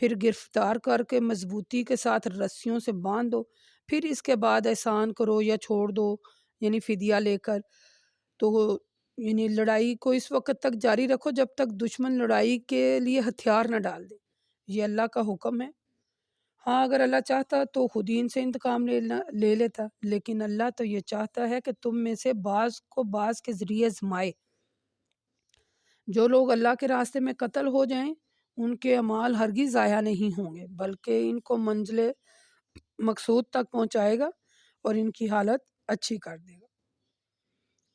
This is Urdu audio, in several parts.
پھر گرفتار کر کے مضبوطی کے ساتھ رسیوں سے باندھ دو، پھر اس کے بعد احسان کرو یا چھوڑ دو، یعنی فدیہ لے کر۔ تو یعنی لڑائی کو اس وقت تک جاری رکھو جب تک دشمن لڑائی کے لیے ہتھیار نہ ڈال دے، یہ اللہ کا حکم ہے۔ ہاں اگر اللہ چاہتا تو خود ہی ان سے انتقام لے لیتا، لیکن اللہ تو یہ چاہتا ہے کہ تم میں سے بعض کو بعض کے ذریعے آزمائے۔ جو لوگ اللہ کے راستے میں قتل ہو جائیں ان کے اعمال ہرگز ضائع نہیں ہوں گے، بلکہ ان کو منزل مقصود تک پہنچائے گا اور ان کی حالت اچھی کر دے گا،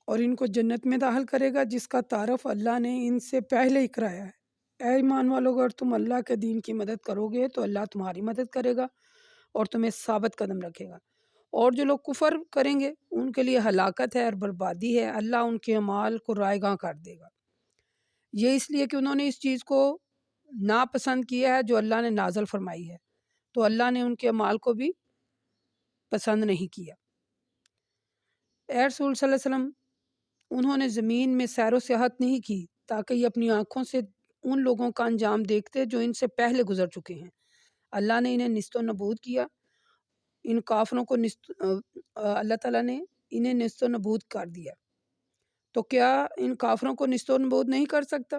اور ان کو جنت میں داخل کرے گا جس کا تعارف اللہ نے ان سے پہلے ہی کرایا ہے۔ اے ایمان والو، اگر تم اللہ کے دین کی مدد کرو گے تو اللہ تمہاری مدد کرے گا اور تمہیں ثابت قدم رکھے گا، اور جو لوگ کفر کریں گے ان کے لیے ہلاکت ہے اور بربادی ہے، اللہ ان کے اعمال کو رائیگاں کر دے گا۔ یہ اس لیے کہ انہوں نے اس چیز کو ناپسند کیا ہے جو اللہ نے نازل فرمائی ہے، تو اللہ نے ان کے اعمال کو بھی پسند نہیں کیا۔ اے رسول صلی اللہ علیہ وسلم، انہوں نے زمین میں سیر و سیاحت نہیں کی تاکہ یہ اپنی آنکھوں سے ان لوگوں کا انجام دیکھتے جو ان سے پہلے گزر چکے ہیں۔ اللہ نے انہیں نیست و نبود کیا، ان کافروں کو اللہ تعالیٰ نے انہیں نیست و نبود کر دیا، تو کیا ان کافروں کو نیست و نبود نہیں کر سکتا؟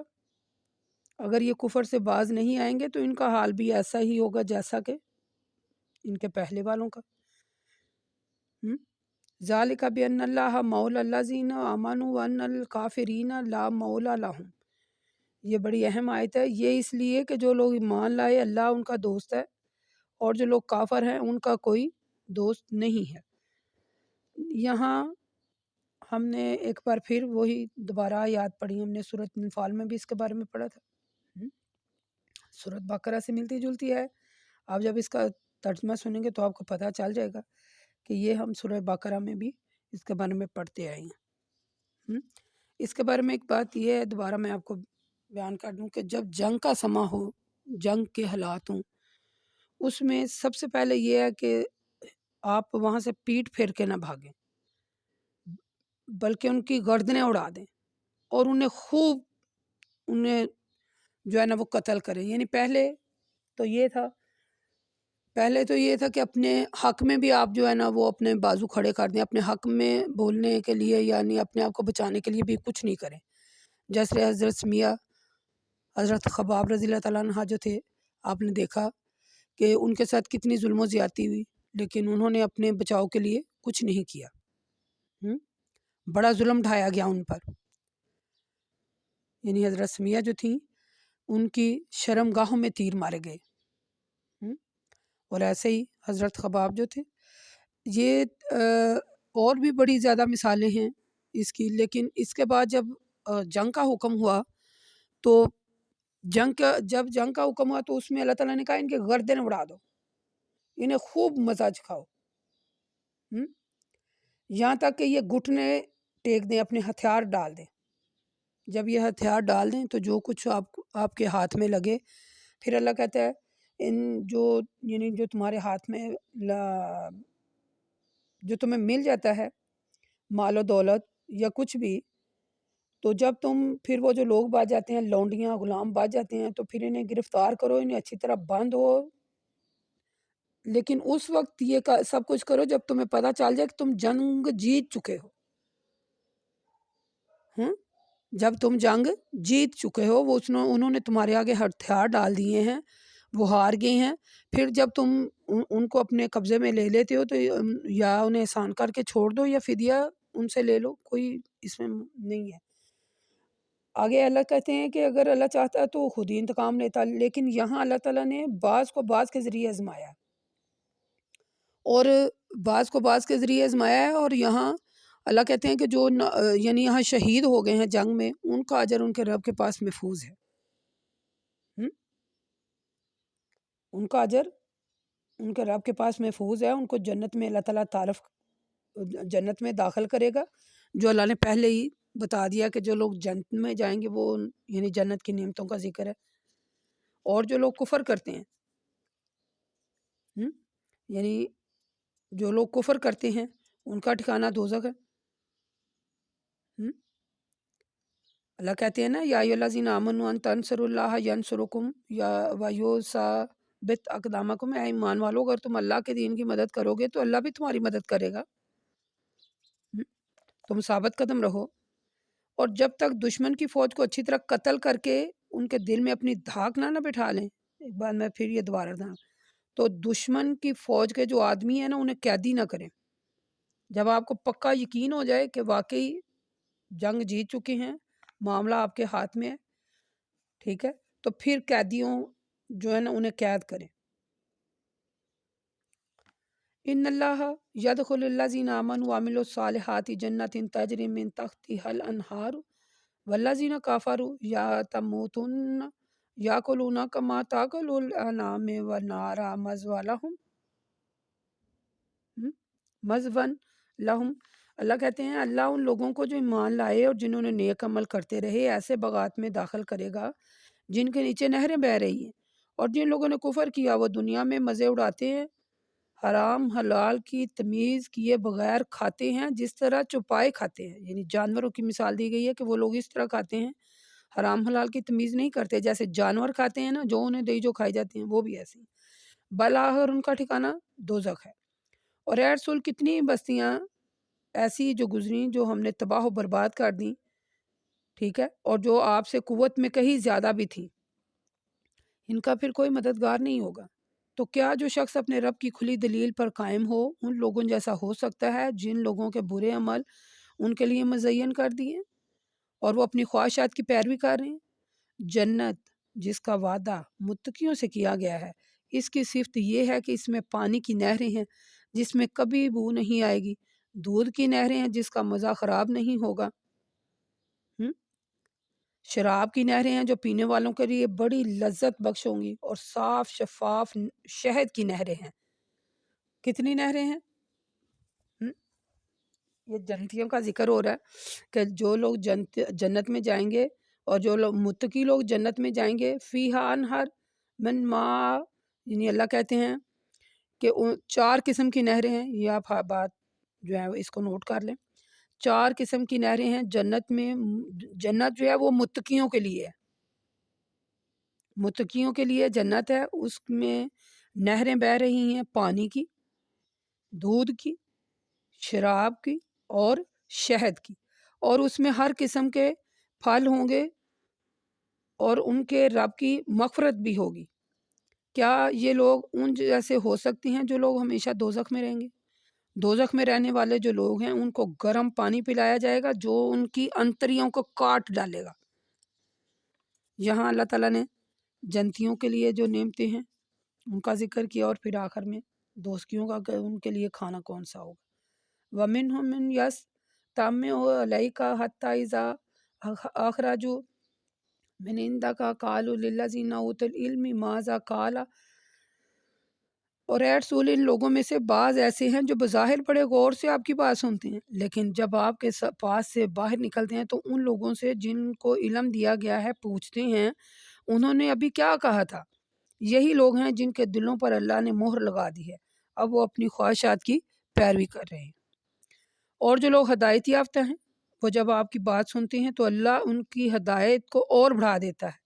اگر یہ کفر سے باز نہیں آئیں گے تو ان کا حال بھی ایسا ہی ہوگا جیسا کہ ان کے پہلے والوں کا۔ ذالک بأن اللہ مولا الذین آمنوا وان الکافرین لا مولا لہم۔ یہ بڑی اہم آیت ہے۔ یہ اس لیے کہ جو لوگ ایمان لائے اللہ ان کا دوست ہے، اور جو لوگ کافر ہیں ان کا کوئی دوست نہیں ہے۔ یہاں ہم نے ایک بار پھر وہی دوبارہ یاد پڑھی، ہم نے سورۃ انفال میں بھی اس کے بارے میں پڑھا تھا، سورۃ بقرہ سے ملتی جلتی ہے۔ آپ جب اس کا ترجمہ سنیں گے تو آپ کو پتہ چل جائے گا کہ یہ ہم سورہ بقرہ میں بھی اس کے بارے میں پڑھتے آئے ہیں۔ اس کے بارے میں ایک بات یہ ہے، دوبارہ میں آپ کو بیان کر دوں کہ جب جنگ کا سماں ہو، جنگ کے حالات ہوں، اس میں سب سے پہلے یہ ہے کہ آپ وہاں سے پیٹ پھیر کے نہ بھاگیں، بلکہ ان کی گردنیں اڑا دیں اور انہیں جو ہے نا وہ قتل کریں۔ یعنی پہلے تو یہ تھا کہ اپنے حق میں بھی آپ جو ہے نا وہ اپنے بازو کھڑے کر دیں، اپنے حق میں بولنے کے لیے، یعنی اپنے آپ کو بچانے کے لیے بھی کچھ نہیں کریں۔ جیسے حضرت سمیہ، حضرت خباب رضی اللہ تعالیٰ عنہ جو تھے، آپ نے دیکھا کہ ان کے ساتھ کتنی ظلم و زیادتی ہوئی، لیکن انہوں نے اپنے بچاؤ کے لیے کچھ نہیں کیا۔ بڑا ظلم ڈھایا گیا ان پر، یعنی حضرت سمیہ جو تھیں ان کی شرم گاہوں میں تیر مارے گئے، اور ایسے ہی حضرت خباب جو تھے۔ یہ اور بھی بڑی زیادہ مثالیں ہیں اس کی، لیکن اس کے بعد جب جنگ کا حکم ہوا تو جب جنگ کا حکم ہوا تو اس میں اللہ تعالیٰ نے کہا ان کے گردن اڑا دو، انہیں خوب مزہ چکھاؤ، یہاں تک کہ یہ گھٹنے ٹیک دیں، اپنے ہتھیار ڈال دیں۔ جب یہ ہتھیار ڈال دیں تو جو کچھ آپ کے ہاتھ میں لگے، پھر اللہ کہتا ہے یعنی جو تمہارے ہاتھ میں جو تمہیں مل جاتا ہے، مال و دولت یا کچھ بھی، تو جب پھر وہ جو لوگ باز جاتے ہیں، لونڈیاں غلام باز جاتے ہیں، تو پھر انہیں گرفتار کرو، انہیں اچھی طرح باندھو، لیکن اس وقت یہ سب کچھ کرو جب تمہیں پتہ چل جائے کہ تم جنگ جیت چکے ہو۔ جب تم جنگ جیت چکے ہو، انہوں نے تمہارے آگے ہتھیار ڈال دیے ہیں، وہ ہار گئے ہیں، پھر جب تم ان کو اپنے قبضے میں لے لیتے ہو تو یا انہیں احسان کر کے چھوڑ دو یا فدیہ ان سے لے لو، کوئی اس میں نہیں ہے۔ آگے اللہ کہتے ہیں کہ اگر اللہ چاہتا ہے تو خود ہی انتقام لیتا، لیکن یہاں اللہ تعالیٰ نے بعض کو بعض کے ذریعے آزمایا، اور بعض کو بعض کے ذریعے آزمایا ہے، اور یہاں اللہ کہتے ہیں کہ جو یعنی یہاں شہید ہو گئے ہیں جنگ میں، ان کا اجر ان کے رب کے پاس محفوظ ہے۔ ان کا اجر ان کے رب کے پاس محفوظ ہے، ان کو جنت میں اللہ تعالیٰ جنت میں داخل کرے گا، جو اللہ نے پہلے ہی بتا دیا کہ جو لوگ جنت میں جائیں گے وہ یعنی جنت کی نعمتوں کا ذکر ہے، اور جو لوگ کفر کرتے ہیں، یعنی جو لوگ کفر کرتے ہیں ان کا ٹھکانہ دوزخ ہے۔ اللہ کہتے ہیں نا یا ایھاالذین آمنوا ان تنصروا ینصرکم یا ویثبت اقدامکم، اے ایمان والو اگر تم اللہ کے دین کی مدد کرو گے تو اللہ بھی تمہاری مدد کرے گا۔ تم ثابت قدم رہو، اور جب تک دشمن کی فوج کو اچھی طرح قتل کر کے ان کے دل میں اپنی دھاک نہ بٹھا لیں، ایک بار میں پھر یہ دوبارہ تھا، تو دشمن کی فوج کے جو آدمی ہیں نا انہیں قیدی نہ کریں۔ جب آپ کو پکا یقین ہو جائے کہ واقعی جنگ جیت چکے ہیں، معاملہ آپ کے ہاتھ میں ہے، ٹھیک ہے، تو پھر قیدیوں جو ہے نا انہیں قید کریں۔ ان اللہ یدخل الذین آمنوا وعملوا الصالحات جنات تجری من تحتها الانہار والذین کفروا یتموتون یاکلون کما تاکل الانعام والنار مثوی لہم۔ اللہ کہتے ہیں اللہ ان لوگوں کو جو ایمان لائے اور جنہوں نے نیک عمل کرتے رہے ایسے باغات میں داخل کرے گا جن کے نیچے نہریں بہہ رہی ہیں، اور جن لوگوں نے کفر کیا وہ دنیا میں مزے اڑاتے ہیں، حرام حلال کی تمیز کیے بغیر کھاتے ہیں جس طرح چوپائے کھاتے ہیں، یعنی جانوروں کی مثال دی گئی ہے کہ وہ لوگ اس طرح کھاتے ہیں، حرام حلال کی تمیز نہیں کرتے، جیسے جانور کھاتے ہیں نا، جو انہیں دی جو کھائی جاتی ہیں وہ بھی ایسی ہیں، بالآخر ان کا ٹھکانہ دوزخ ہے۔ اور اے رسول کتنی بستیاں ایسی جو گزریں جو ہم نے تباہ و برباد کر دیں، ٹھیک ہے، اور جو آپ سے قوت میں کہیں زیادہ بھی تھیں، ان کا پھر کوئی مددگار نہیں ہوگا۔ تو کیا جو شخص اپنے رب کی کھلی دلیل پر قائم ہو ان لوگوں جیسا ہو سکتا ہے جن لوگوں کے برے عمل ان کے لیے مزین کر دیے اور وہ اپنی خواہشات کی پیروی کر رہے ہیں؟ جنت جس کا وعدہ متقیوں سے کیا گیا ہے، اس کی صفت یہ ہے کہ اس میں پانی کی نہریں ہیں جس میں کبھی بو نہیں آئے گی، دودھ کی نہریں ہیں جس کا مزہ خراب نہیں ہوگا، شراب کی نہریں ہیں جو پینے والوں کے لیے بڑی لذت بخش ہوں گی، اور صاف شفاف شہد کی نہریں ہیں۔ کتنی نہریں ہیں؟ یہ جنتیوں کا ذکر ہو رہا ہے کہ جو لوگ جنت میں جائیں گے اور جو لوگ متقی لوگ جنت میں جائیں گے، فیہا انہر من ما، یعنی اللہ کہتے ہیں کہ 4 قسم کی نہریں ہیں، یہ آپ بات جو ہے اس کو نوٹ کر لیں، 4 قسم کی نہریں ہیں جنت میں۔ جنت جو ہے وہ متقیوں کے لیے ہے، متقیوں کے لیے جنت ہے، اس میں نہریں بہہ رہی ہیں پانی کی، دودھ کی، شراب کی اور شہد کی، اور اس میں ہر قسم کے پھل ہوں گے اور ان کے رب کی مغفرت بھی ہوگی۔ کیا یہ لوگ ان جیسے ہو سکتے ہیں جو لوگ ہمیشہ دوزخ میں رہیں گے؟ دوزخ میں رہنے والے جو لوگ ہیں ان کو گرم پانی پلایا جائے گا جو ان کی انتریوں کو کاٹ ڈالے گا۔ یہاں اللہ تعالیٰ نے جنتیوں کے لیے جو نعمتیں ہیں ان کا ذکر کیا، اور پھر آخر میں دوزخیوں کا کہ ان کے لیے کھانا کون سا ہوگا۔ وَمِنْهُم مِّن يَسْتَمِعُ إِلَيْكَ حَتَّىٰ إِذَا أَخْرَجُوا مِنْ عِندِكَ قَالُوا لِلَّذِينَ أُوتُوا الْعِلْمَ مَاذَا قَالَ، اور اے رسول ان لوگوں میں سے بعض ایسے ہیں جو بظاہر بڑے غور سے آپ کی بات سنتے ہیں، لیکن جب آپ کے پاس سے باہر نکلتے ہیں تو ان لوگوں سے جن کو علم دیا گیا ہے پوچھتے ہیں انہوں نے ابھی کیا کہا تھا۔ یہی لوگ ہیں جن کے دلوں پر اللہ نے مہر لگا دی ہے، اب وہ اپنی خواہشات کی پیروی کر رہے ہیں۔ اور جو لوگ ہدایت یافتہ ہیں وہ جب آپ کی بات سنتے ہیں تو اللہ ان کی ہدایت کو اور بڑھا دیتا ہے،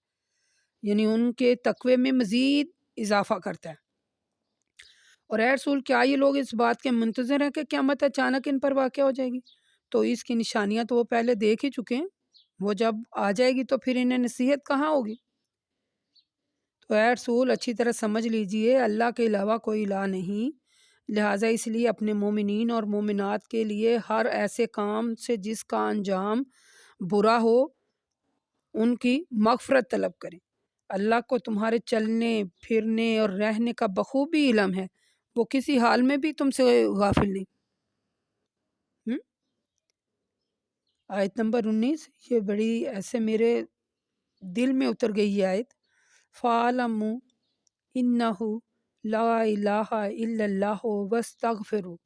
یعنی ان کے تقوی میں مزید اضافہ کرتا ہے۔ اور اے رسول کیا یہ لوگ اس بات کے منتظر ہیں کہ قیامت اچانک ان پر واقع ہو جائے گی؟ تو اس کی نشانیاں تو وہ پہلے دیکھ ہی چکے ہیں، وہ جب آ جائے گی تو پھر انہیں نصیحت کہاں ہوگی؟ تو اے رسول اچھی طرح سمجھ لیجئے اللہ کے علاوہ کوئی الہ نہیں، لہٰذا اس لیے اپنے مومنین اور مومنات کے لیے ہر ایسے کام سے جس کا انجام برا ہو ان کی مغفرت طلب کریں۔ اللہ کو تمہارے چلنے پھرنے اور رہنے کا بخوبی علم ہے، وہ کسی حال میں بھی تم سے غافل نہیں۔ آیت نمبر 19، یہ بڑی ایسے میرے دل میں اتر گئی یہ آیت۔ فَاعْلَمُوا إِنَّهُ لَا إِلَٰهَ إِلَّا اللَّهُ وَاسْتَغْفِرُوا،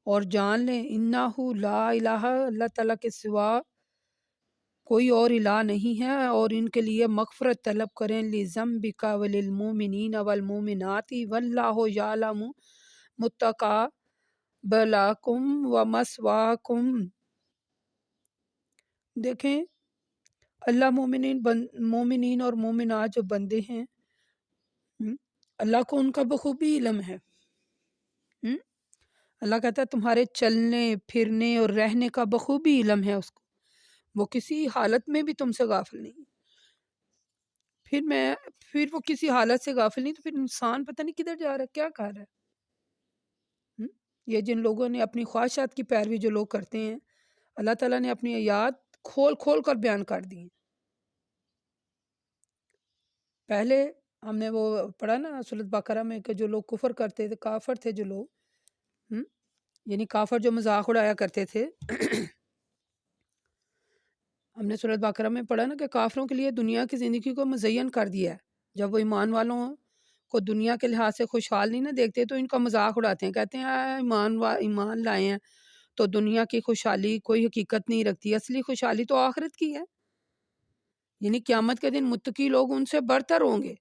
اور جان لیں إِنَّهُ لا الہ، اللہ تعالیٰ کے سوا کوئی اور الہ نہیں ہے، اور ان کے لیے مغفرت طلب کریں لِذَنبِكَ وَلِلْمُؤْمِنِينَ وَالْمُؤْمِنَاتِ وَاللَّهُ يَعْلَمُ مُتَقَبَّلَكُمْ وَمَثْوَاكُمْ۔ دیکھیں اللہ مومنین اور مومنات جو بندے ہیں، اللہ کو ان کا بخوبی علم ہے۔ اللہ کہتا ہے تمہارے چلنے پھرنے اور رہنے کا بخوبی علم ہے اس کو، وہ کسی حالت میں بھی تم سے غافل نہیں۔ پھر وہ کسی حالت سے غافل نہیں، تو پھر انسان پتہ نہیں کدھر جا رہا ہے، کیا کر رہا ہے۔ یہ جن لوگوں نے اپنی خواہشات کی پیروی جو لوگ کرتے ہیں، اللہ تعالیٰ نے اپنی آیات کھول کھول کر بیان کر دی ہیں۔ پہلے ہم نے وہ پڑھا نا سورۃ بقرہ میں کہ جو لوگ کفر کرتے تھے، کافر تھے جو لوگ، یعنی کافر جو مذاق اڑایا کرتے تھے، ہم نے سورۃ بقرہ میں پڑھا نا کہ کافروں کے لیے دنیا کی زندگی کو مزین کر دیا ہے۔ جب وہ ایمان والوں کو دنیا کے لحاظ سے خوشحال نہیں نہ دیکھتے تو ان کا مذاق اڑاتے ہیں، کہتے ہیں ایمان لائے ہیں تو دنیا کی خوشحالی کوئی حقیقت نہیں رکھتی، اصلی خوشحالی تو آخرت کی ہے، یعنی قیامت کے دن متقی لوگ ان سے برتر ہوں گے،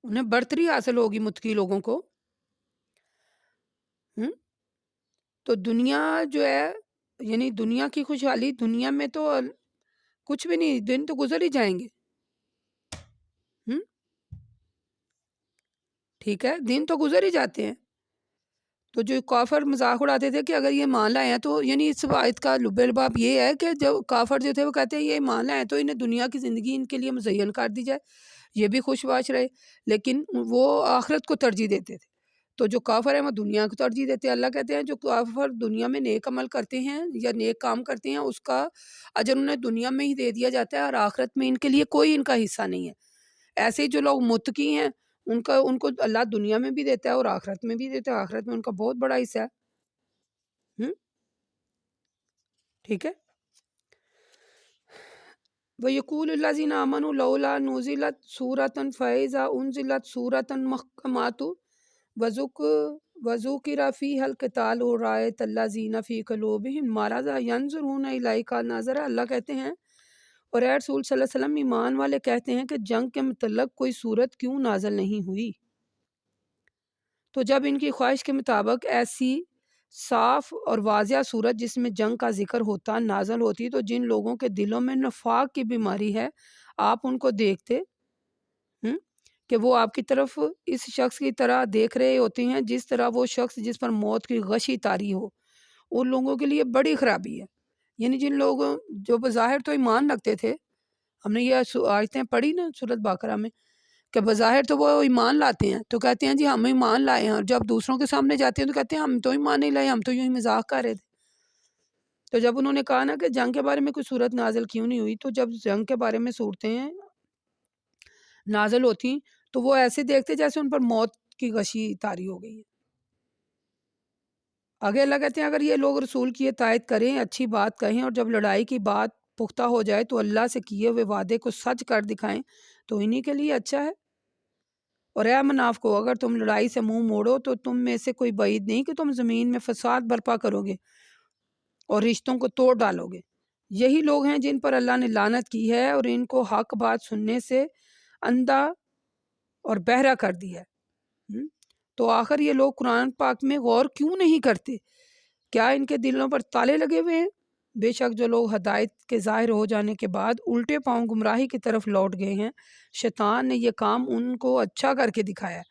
انہیں برتری حاصل ہوگی متقی لوگوں کو۔ تو دنیا جو ہے، یعنی دنیا کی خوشحالی، دنیا میں تو کچھ بھی نہیں، دن تو گزر ہی جائیں گے، ٹھیک ہے، دن تو گزر ہی جاتے ہیں۔ تو جو کافر مذاق اڑاتے تھے کہ اگر یہ مان لائے ہیں تو، یعنی اس آیت کا لب لباب یہ ہے کہ جو کافر جو تھے وہ کہتے ہیں یہ مان لائے ہیں تو انہیں دنیا کی زندگی ان کے لیے مزین کر دی جائے، یہ بھی خوش باش رہے، لیکن وہ آخرت کو ترجیح دیتے تھے۔ تو جو کافر ہیں وہ دنیا کو ترجیح دیتے ہیں۔ اللہ کہتے ہیں جو کافر دنیا میں نیک عمل کرتے ہیں یا نیک کام کرتے ہیں اس کا اجر انہیں دنیا میں ہی دے دیا جاتا ہے، اور آخرت میں ان کے لیے کوئی ان کا حصہ نہیں ہے۔ ایسے ہی جو لوگ متقی ہیں ان کو اللہ دنیا میں بھی دیتا ہے اور آخرت میں بھی دیتا ہے، آخرت میں ان کا بہت بڑا حصہ ہے۔ ٹھیک ہے، وَيَقُولُ الَّذِينَ آمَنُوا لَوْلَا نُزِلَتْ سُورَةٌ فَإِذَا أُنزِلَتْ سُورَةٌ مُحْكَمَةٌ وَذُكِرَ فِيهَا الْقِتَالُ رَأَيْتَ الَّذِينَ فِي قُلُوبِهِم مَرَضٌ يَنظُرُونَ إِلَيْكَ نَظَرَ، اللہ کہتے ہیں اور اے رسول صلی اللہ علیہ وسلم ایمان والے کہتے ہیں کہ جنگ کے متعلق کوئی صورت کیوں نازل نہیں ہوئی؟ تو جب ان کی خواہش کے مطابق ایسی صاف اور واضح صورت جس میں جنگ کا ذکر ہوتا نازل ہوتی تو جن لوگوں کے دلوں میں نفاق کی بیماری ہے آپ ان کو دیکھتے کہ وہ آپ کی طرف اس شخص کی طرح دیکھ رہے ہوتے ہیں جس طرح وہ شخص جس پر موت کی غشی طاری ہو، ان لوگوں کے لیے بڑی خرابی ہے۔ یعنی جن لوگوں جو بظاہر تو ایمان رکھتے تھے، ہم نے یہ آیتیں پڑھی نا سورۃ بقرہ میں کہ بظاہر تو وہ ایمان لاتے ہیں تو کہتے ہیں جی ہم ایمان لائے ہیں، اور جب دوسروں کے سامنے جاتے ہیں تو کہتے ہیں ہم تو ایمان نہیں لائے، ہم تو یوں ہی مذاق کر رہے تھے۔ تو جب انہوں نے کہا نا کہ جنگ کے بارے میں کوئی صورت نازل کیوں نہیں ہوئی، تو جب جنگ کے بارے میں صورتیں نازل ہوتی تو وہ ایسے دیکھتے جیسے ان پر موت کی غشی طاری ہو گئی ہے۔ آگے اللہ کہتے ہیں اگر یہ لوگ رسول کی اطاعت کریں، اچھی بات کہیں، اور جب لڑائی کی بات پختہ ہو جائے تو اللہ سے کیے ہوئے وعدے کو سچ کر دکھائیں تو انہی کے لیے اچھا ہے۔ اور اے منافقو اگر تم لڑائی سے منہ موڑو تو تم میں سے کوئی بعید نہیں کہ تم زمین میں فساد برپا کرو گے اور رشتوں کو توڑ ڈالو گے۔ یہی لوگ ہیں جن پر اللہ نے لعنت کی ہے اور ان کو حق بات سننے سے اندھا اور بہرا کر دیا ہے۔ تو آخر یہ لوگ قرآن پاک میں غور کیوں نہیں کرتے؟ کیا ان کے دلوں پر تالے لگے ہوئے ہیں؟ بے شک جو لوگ ہدایت کے ظاہر ہو جانے کے بعد الٹے پاؤں گمراہی کی طرف لوٹ گئے ہیں، شیطان نے یہ کام ان کو اچھا کر کے دکھایا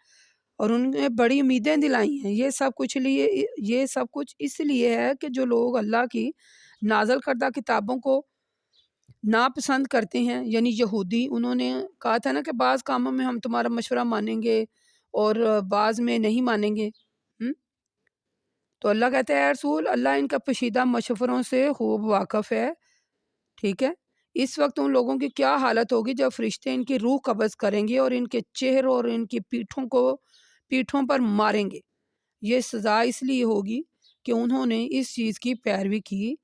اور انہیں بڑی امیدیں دلائی ہیں۔ یہ سب کچھ اس لیے ہے کہ جو لوگ اللہ کی نازل کردہ کتابوں کو ناپسند کرتے ہیں، یعنی یہودی، انہوں نے کہا تھا نا کہ بعض کاموں میں ہم تمہارا مشورہ مانیں گے اور بعض میں نہیں مانیں گے۔ تو اللہ کہتا ہے اے رسول اللہ ان کا پوشیدہ مشوروں سے خوب واقف ہے، ٹھیک ہے۔ اس وقت ان لوگوں کی کیا حالت ہوگی جب فرشتے ان کی روح قبض کریں گے اور ان کے چہروں اور ان کی پیٹھوں پر ماریں گے۔ یہ سزا اس لیے ہوگی کہ انہوں نے اس چیز کی پیروی کی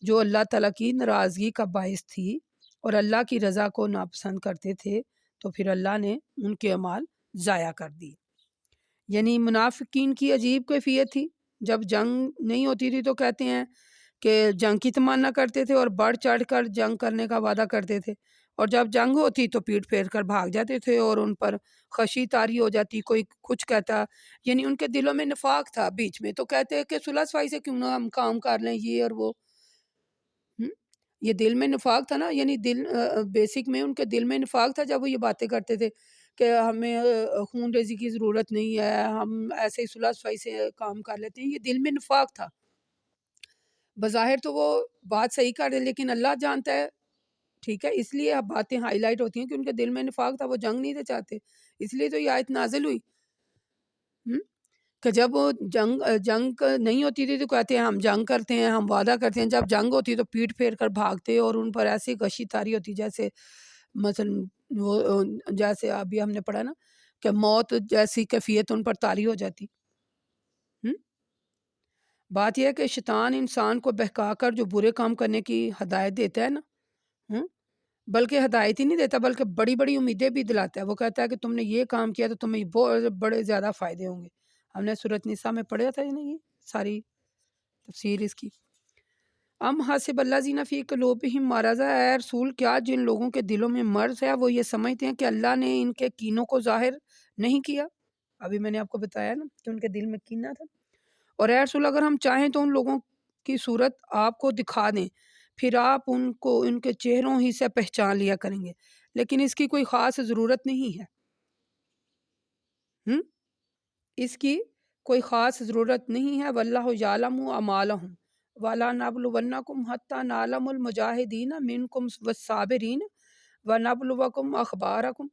جو اللہ تعالیٰ کی ناراضگی کا باعث تھی اور اللہ کی رضا کو ناپسند کرتے تھے، تو پھر اللہ نے ان کے اعمال ضائع کر دی۔ یعنی منافقین کی عجیب کیفیت تھی، جب جنگ نہیں ہوتی تھی تو کہتے ہیں کہ جنگ کی تمنا کرتے تھے اور بڑھ چڑھ کر جنگ کرنے کا وعدہ کرتے تھے، اور جب جنگ ہوتی تو پیٹ پھیر کر بھاگ جاتے تھے اور ان پر خشی طاری ہو جاتی، کوئی کچھ کہتا، یعنی ان کے دلوں میں نفاق تھا بیچ میں، تو کہتے کہ صلح صفائی سے کیوں نہ ہم کام کر لیں یہ اور وہ، یہ دل میں نفاق تھا نا، یعنی دل بیسک میں ان کے دل میں نفاق تھا جب وہ یہ باتیں کرتے تھے کہ ہمیں خون ریزی کی ضرورت نہیں ہے، ہم ایسے ہی صلح صفائی سے کام کر لیتے ہیں، یہ دل میں نفاق تھا۔ بظاہر تو وہ بات صحیح کر رہے لیکن اللہ جانتا ہے، ٹھیک ہے، اس لیے اب باتیں ہائی لائٹ ہوتی ہیں کہ ان کے دل میں نفاق تھا، وہ جنگ نہیں تھے چاہتے، اس لیے تو یہ آیت نازل ہوئی کہ جب وہ جنگ نہیں ہوتی تھی تو کہتے ہیں ہم جنگ کرتے ہیں، ہم وعدہ کرتے ہیں، جب جنگ ہوتی تو پیٹ پھیر کر بھاگتے اور ان پر ایسی غشی تاری ہوتی جیسے مثلا وہ جیسے ابھی ہم نے پڑھا نا کہ موت جیسی کیفیت ان پر طاری ہو جاتی۔ بات یہ ہے کہ شیطان انسان کو بہکا کر جو برے کام کرنے کی ہدایت دیتا ہے نا، بلکہ ہدایت ہی نہیں دیتا بلکہ بڑی بڑی امیدیں بھی دلاتا ہے۔ وہ کہتا ہے کہ تم نے یہ کام کیا تو تمہیں بہت بڑے زیادہ فائدے ہوں گے۔ ہم نے سورۃ نساء میں پڑھا تھا یہ ساری تفسیر اس کی۔ ام حسب الذین فی قلوبہم مرض، اے رسول کیا جن لوگوں کے دلوں میں مرض ہے وہ یہ سمجھتے ہیں کہ اللہ نے ان کے کینوں کو ظاہر نہیں کیا؟ ابھی میں نے آپ کو بتایا نا کہ ان کے دل میں کینہ تھا۔ اور اے رسول اگر ہم چاہیں تو ان لوگوں کی صورت آپ کو دکھا دیں، پھر آپ ان کو ان کے چہروں ہی سے پہچان لیا کریں گے، لیکن اس کی کوئی خاص ضرورت نہیں ہے۔ اس کی کوئی خاص ضرورت نہیں ہے۔ واللہ یعلم اعمالہم وَلَنَبْلُوَنَّکُمْ حَتَّى نَعْلَمَ الْمُجَاہِدِینَ مِنکُمْ وَالصَّابِرِینَ وَنَبْلُوَکُمْ أَخْبَارَکُمْ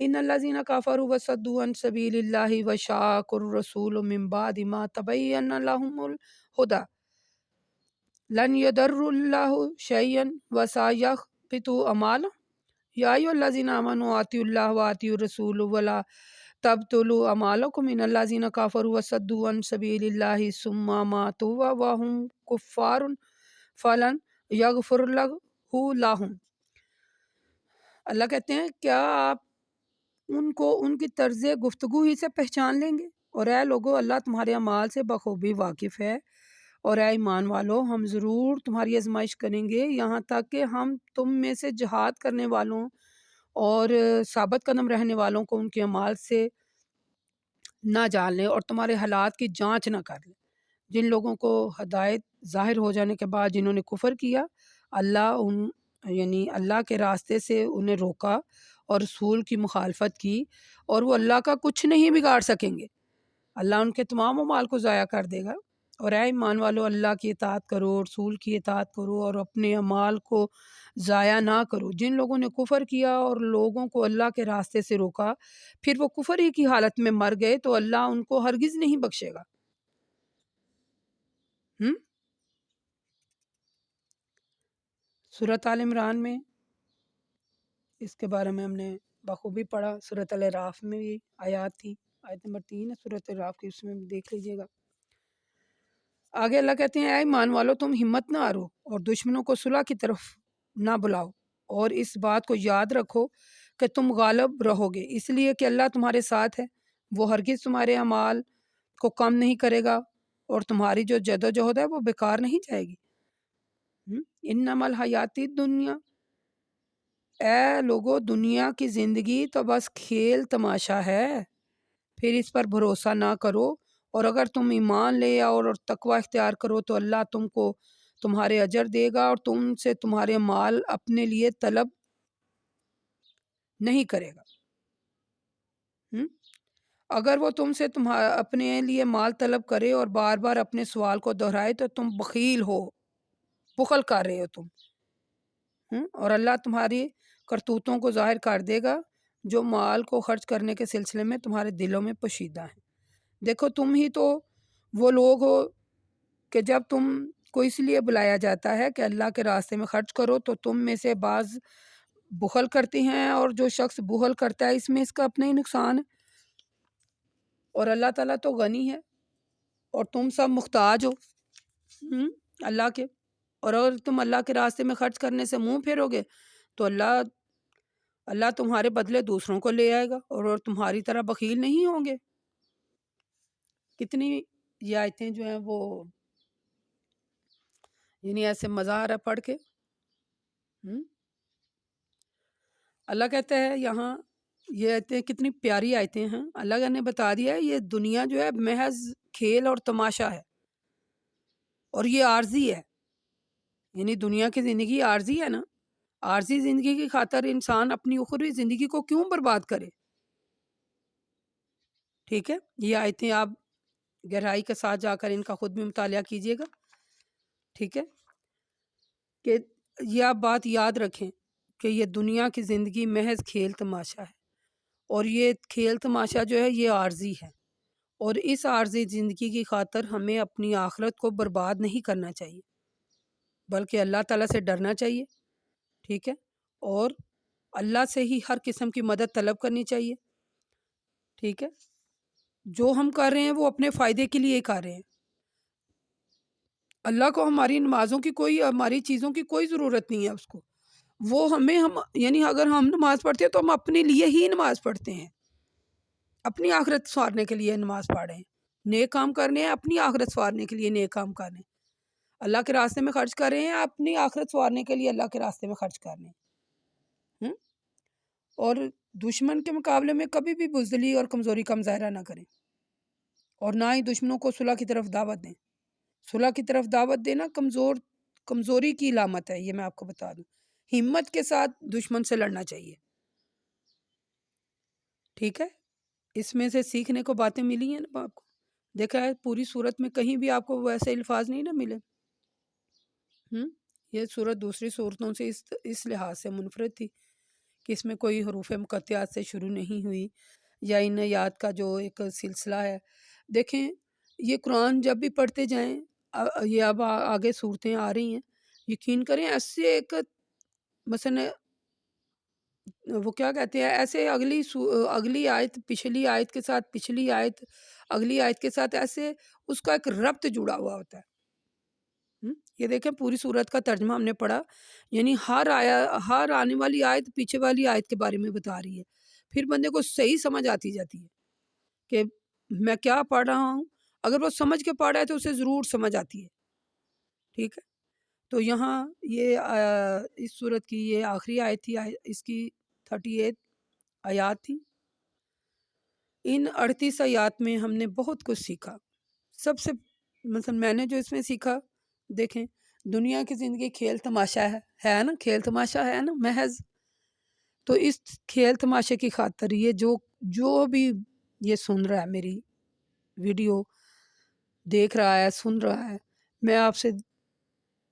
ان الذین کفروا وصدوا عن سبیل اللہ وشاقوا الرسول من بعد ما تبین لهم الہدی لن يضروا اللہ شیئا وسيحبط اعمالهم یا ایھا الذین آمنوا اطیعوا اللہ واطیعوا الرسول ولا تبطلوا اعمالکم ان الذین کفروا وصدوا عن سبیل اللہ ثم ماتوا وهم کفار فلن یغفر اللہ لهم۔ اللہ کہتے ہیں کیا آپ ان کو ان کی طرز گفتگو ہی سے پہچان لیں گے؟ اور اے لوگو اللہ تمہارے اعمال سے بخوبی واقف ہے، اور اے ایمان والو ہم ضرور تمہاری آزمائش کریں گے یہاں تک کہ ہم تم میں سے جہاد کرنے والوں اور ثابت قدم رہنے والوں کو ان کے اعمال سے نہ جان لیں اور تمہارے حالات کی جانچ نہ کر لیں۔ جن لوگوں کو ہدایت ظاہر ہو جانے کے بعد جنہوں نے کفر کیا، اللہ کے راستے سے انہیں روکا اور رسول کی مخالفت کی، اور وہ اللہ کا کچھ نہیں بگاڑ سکیں گے، اللہ ان کے تمام اعمال کو ضائع کر دے گا۔ اور اے ایمان والو اللہ کی اطاعت کرو، رسول کی اطاعت کرو اور اپنے اعمال کو ضائع نہ کرو۔ جن لوگوں نے کفر کیا اور لوگوں کو اللہ کے راستے سے روکا پھر وہ کفر ہی کی حالت میں مر گئے تو اللہ ان کو ہرگز نہیں بخشے گا۔ سورۃ آل عمران میں اس کے بارے میں ہم نے بخوبی پڑھا، سورۃ الاعراف میں بھی آیات تھی، آیت نمبر 3 ہے سورۃ الاعراف کی، اس میں دیکھ لیجئے گا۔ آگے اللہ کہتے ہیں اے ایمان والو تم ہمت نہ ہارو اور دشمنوں کو صلح کی طرف نہ بلاؤ، اور اس بات کو یاد رکھو کہ تم غالب رہو گے، اس لیے کہ اللہ تمہارے ساتھ ہے، وہ ہرگز تمہارے اعمال کو کم نہیں کرے گا اور تمہاری جو جد و جہد ہے وہ بیکار نہیں جائے گی۔ انما الحیات الدنیا، اے لوگو دنیا کی زندگی تو بس کھیل تماشا ہے، پھر اس پر بھروسہ نہ کرو، اور اگر تم ایمان لے آؤ اور تقوی اختیار کرو تو اللہ تم کو تمہارے اجر دے گا اور تم سے تمہارے مال اپنے لیے طلب نہیں کرے گا۔ اگر وہ تم سے اپنے لیے مال طلب کرے اور بار بار اپنے سوال کو دہرائے تو تم بخیل ہو، بخل کر رہے ہو تم، اور اللہ تمہاری کرتوتوں کو ظاہر کر دے گا جو مال کو خرچ کرنے کے سلسلے میں تمہارے دلوں میں پوشیدہ ہیں۔ دیکھو تم ہی تو وہ لوگ ہو کہ جب تم کو اس لیے بلایا جاتا ہے کہ اللہ کے راستے میں خرچ کرو تو تم میں سے بعض بخل کرتے ہیں، اور جو شخص بخل کرتا ہے اس میں اس کا اپنا ہی نقصان ہے، اور اللہ تعالیٰ تو غنی ہے اور تم سب محتاج ہو اللہ کے، اور اگر تم اللہ کے راستے میں خرچ کرنے سے منہ پھیرو گے تو اللہ تمہارے بدلے دوسروں کو لے آئے گا اور تمہاری طرح بخیل نہیں ہوں گے۔ کتنی یہ آیتیں جو ہیں وہ یعنی ایسے مزہ آ رہا ہے پڑھ کے۔ اللہ کہتا ہے یہاں یہ آیتیں کتنی پیاری آیتیں ہیں، اللہ نے بتا دیا ہے یہ دنیا جو ہے محض کھیل اور تماشا ہے اور یہ عارضی ہے، یعنی دنیا کی زندگی عارضی ہے نا، عارضی زندگی کی خاطر انسان اپنی اخروی زندگی کو کیوں برباد کرے؟ ٹھیک ہے، یہ آیتیں آپ گہرائی کے ساتھ جا کر ان کا خود بھی مطالعہ کیجیے گا، ٹھیک ہے، کہ یہ آپ بات یاد رکھیں کہ یہ دنیا کی زندگی محض کھیل تماشا ہے، اور یہ کھیل تماشا جو ہے یہ عارضی ہے، اور اس عارضی زندگی کی خاطر ہمیں اپنی آخرت کو برباد نہیں کرنا چاہیے، بلکہ اللہ تعالیٰ سے ڈرنا چاہیے، ٹھیک ہے، اور اللہ سے ہی ہر قسم کی مدد طلب کرنی چاہیے، ٹھیک ہے، جو ہم کر رہے ہیں وہ اپنے فائدے کے لیے کر رہے ہیں، اللہ کو ہماری نمازوں کی کوئی، ہماری چیزوں کی کوئی ضرورت نہیں ہے اس کو، وہ ہم یعنی اگر ہم نماز پڑھتے ہیں تو ہم اپنے لیے ہی نماز پڑھتے ہیں، اپنی آخرت سنوارنے کے لیے نماز پڑھ رہے ہیں، نیک کام کرنے ہیں، اپنی آخرت سنوارنے کے لیے نیک کام کر رہے ہیں، اللہ کے راستے میں خرچ کر رہے ہیں، اپنی آخرت سنوارنے کے لیے اللہ کے راستے میں خرچ کر رہے ہیں، اور دشمن کے مقابلے میں کبھی بھی بزدلی اور کمزوری کا مظاہرہ نہ کریں، اور نہ ہی دشمنوں کو صلح کی طرف دعوت دیں، صلح کی طرف دعوت دینا کمزوری کی علامت ہے، یہ میں آپ کو بتا دوں، ہمت کے ساتھ دشمن سے لڑنا چاہیے، ٹھیک ہے، اس میں سے سیکھنے کو باتیں ملی ہیں نا آپ کو، دیکھا ہے پوری صورت میں کہیں بھی آپ کو ویسے الفاظ نہیں نا ملے، یہ صورت دوسری صورتوں سے اس لحاظ سے منفرد تھی کہ اس میں کوئی حروف مقطعات سے شروع نہیں ہوئی، یا ان آیات کا جو ایک سلسلہ ہے، دیکھیں یہ قرآن جب بھی پڑھتے جائیں، یہ اب آگے صورتیں آ رہی ہیں، یقین کریں ایسے ایک مثلا وہ کیا کہتے ہیں، ایسے اگلی آیت پچھلی آیت کے ساتھ، پچھلی آیت اگلی آیت کے ساتھ، ایسے اس کا ایک ربط جڑا ہوا ہوتا ہے، یہ دیکھیں پوری صورت کا ترجمہ ہم نے پڑھا، یعنی ہر آنے والی آیت پیچھے والی آیت کے بارے میں بتا رہی ہے، پھر بندے کو صحیح سمجھ آتی جاتی ہے کہ میں کیا پڑھ رہا ہوں، اگر وہ سمجھ کے پڑھ رہا ہے تو اسے ضرور سمجھ آتی ہے، ٹھیک ہے، تو یہاں یہ اس صورت کی یہ آخری آیت تھی، اس کی 38 آیات تھی، ان 38 آیات میں ہم نے بہت کچھ سیکھا، سب سے مثلا میں نے جو اس میں سیکھا، دیکھیں دنیا کی زندگی کھیل تماشا ہے نا، کھیل تماشا ہے نا محض، تو اس کھیل تماشے کی خاطر یہ جو بھی یہ سن رہا ہے، میری ویڈیو دیکھ رہا ہے، سن رہا ہے، میں آپ سے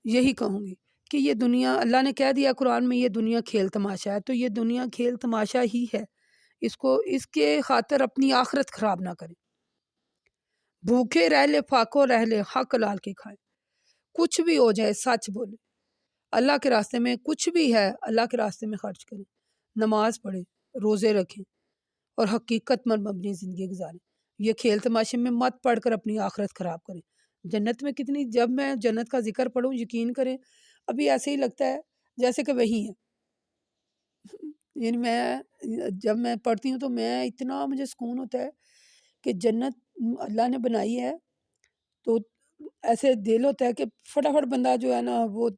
یہی کہوں گی کہ یہ دنیا، اللہ نے کہہ دیا قرآن میں یہ دنیا کھیل تماشا ہے، تو یہ دنیا کھیل تماشا ہی ہے، اس کے خاطر اپنی آخرت خراب نہ کریں، بھوکے رہ لے فاقو رہ لے حق لال کے کھائیں، کچھ بھی ہو جائے سچ بولے، اللہ کے راستے میں کچھ بھی ہے اللہ کے راستے میں خرچ کریں، نماز پڑھیں، روزے رکھیں، اور حقیقت مند مبنی زندگی گزاریں، یہ کھیل تماشے میں مت پڑھ کر اپنی آخرت خراب کریں، جنت میں کتنی، جب میں جنت کا ذکر پڑھوں یقین کریں ابھی ایسے ہی لگتا ہے جیسے کہ وہی ہے، یعنی جب میں پڑھتی ہوں تو اتنا مجھے سکون ہوتا ہے کہ جنت اللہ نے بنائی ہے، تو ایسے دل ہوتا ہے کہ فٹافٹ بندہ جو ہے نا وہ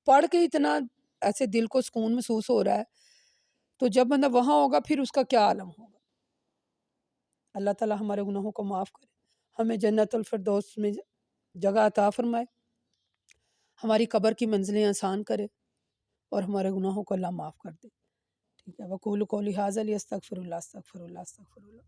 پڑھ کے اتنا ایسے دل کو سکون محسوس ہو رہا ہے، تو جب بندہ وہاں ہوگا پھر اس کا کیا عالم ہوگا، اللہ تعالیٰ ہمارے گناہوں کو معاف کرے، ہمیں جنت الفردوس میں جگہ عطا فرمائے، ہماری قبر کی منزلیں آسان کرے، اور ہمارے گناہوں کو اللہ معاف کر دے، ٹھیک ہے، وقول قولی ھذا استغفر اللہ استغفر اللہ استغفر اللہ۔